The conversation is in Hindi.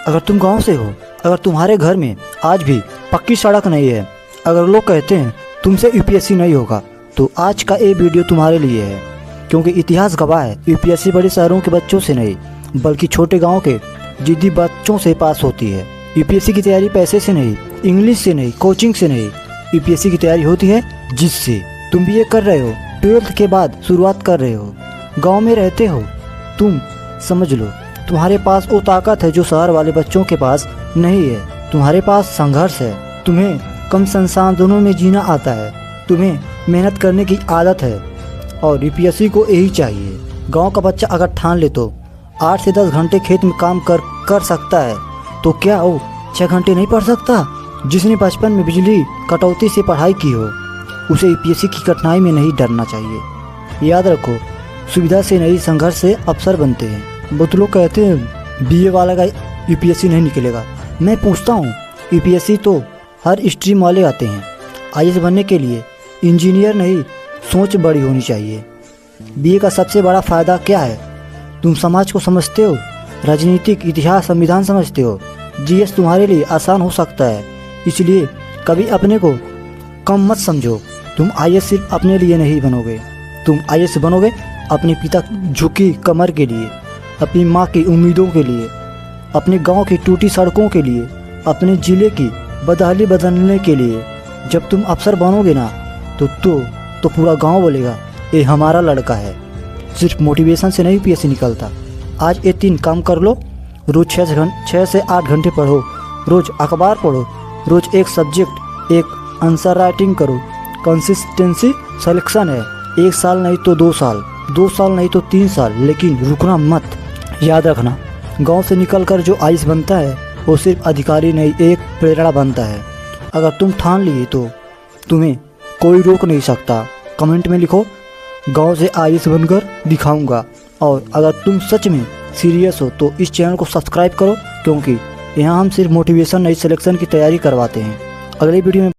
अगर तुम गांव से हो, अगर तुम्हारे घर में आज भी पक्की सड़क नहीं है, अगर लोग कहते हैं तुमसे यूपीएससी नहीं होगा, तो आज का ये वीडियो तुम्हारे लिए है। क्योंकि इतिहास गवाह है, यूपीएससी बड़े शहरों के बच्चों से नहीं बल्कि छोटे गाँव के जिद्दी बच्चों से पास होती है। यूपीएससी की तैयारी पैसे से नहीं, इंग्लिश से नहीं, कोचिंग से नहीं, यूपीएससी की तैयारी होती है जिससे। तुम बीए कर रहे हो, 12th के बाद शुरुआत कर रहे हो, गांव में रहते हो, तुम समझ लो तुम्हारे पास वो ताकत है जो शहर वाले बच्चों के पास नहीं है। तुम्हारे पास संघर्ष है, तुम्हें कम संसाधनों में जीना आता है, तुम्हें मेहनत करने की आदत है और यूपीएससी को यही चाहिए। गांव का बच्चा अगर ठान ले तो 8 से 10 घंटे खेत में काम कर सकता है, तो क्या वो 6 घंटे नहीं पढ़ सकता? जिसने बचपन में बिजली कटौती से पढ़ाई की हो, उसे यूपीएससी की कठिनाई में नहीं डरना चाहिए। याद रखो, सुविधा से नहीं संघर्ष से अफसर बनते हैं। बहुत लोग कहते हैं बीए वाला का यूपीएससी नहीं निकलेगा। मैं पूछता हूँ, यूपीएससी तो हर स्ट्रीम वाले आते हैं। आईएएस बनने के लिए इंजीनियर नहीं, सोच बड़ी होनी चाहिए। बीए का सबसे बड़ा फ़ायदा क्या है? तुम समाज को समझते हो, राजनीतिक, इतिहास, संविधान समझते हो। जीएस तुम्हारे लिए आसान हो सकता है, इसलिए कभी अपने को कम मत समझो। तुम आईएएस सिर्फ अपने लिए नहीं बनोगे, तुम आईएएस बनोगे अपने पिता झुकी कमर के लिए, अपनी माँ की उम्मीदों के लिए, अपने गांव की टूटी सड़कों के लिए, अपने ज़िले की बदहाली बदलने के लिए। जब तुम अफसर बनोगे ना तो पूरा गांव बोलेगा ये हमारा लड़का है। सिर्फ मोटिवेशन से नहीं यूपीएससी निकलता। आज ये 3 काम कर लो। रोज़ 6 से 8 घंटे पढ़ो, रोज़ अखबार पढ़ो, रोज़ एक सब्जेक्ट, एक आंसर राइटिंग करो। कंसिस्टेंसी सिलेक्शन है, 1 साल नहीं तो 2 साल, 2 साल नहीं तो 3 साल, लेकिन रुकना मत। याद रखना, गांव से निकलकर जो आईएएस बनता है वो सिर्फ अधिकारी नहीं, एक प्रेरणा बनता है। अगर तुम ठान लिए तो तुम्हें कोई रोक नहीं सकता। कमेंट में लिखो, गांव से आईएएस बनकर दिखाऊंगा। और अगर तुम सच में सीरियस हो तो इस चैनल को सब्सक्राइब करो, क्योंकि यहाँ हम सिर्फ मोटिवेशन नहीं, सिलेक्शन की तैयारी करवाते हैं। अगले वीडियो में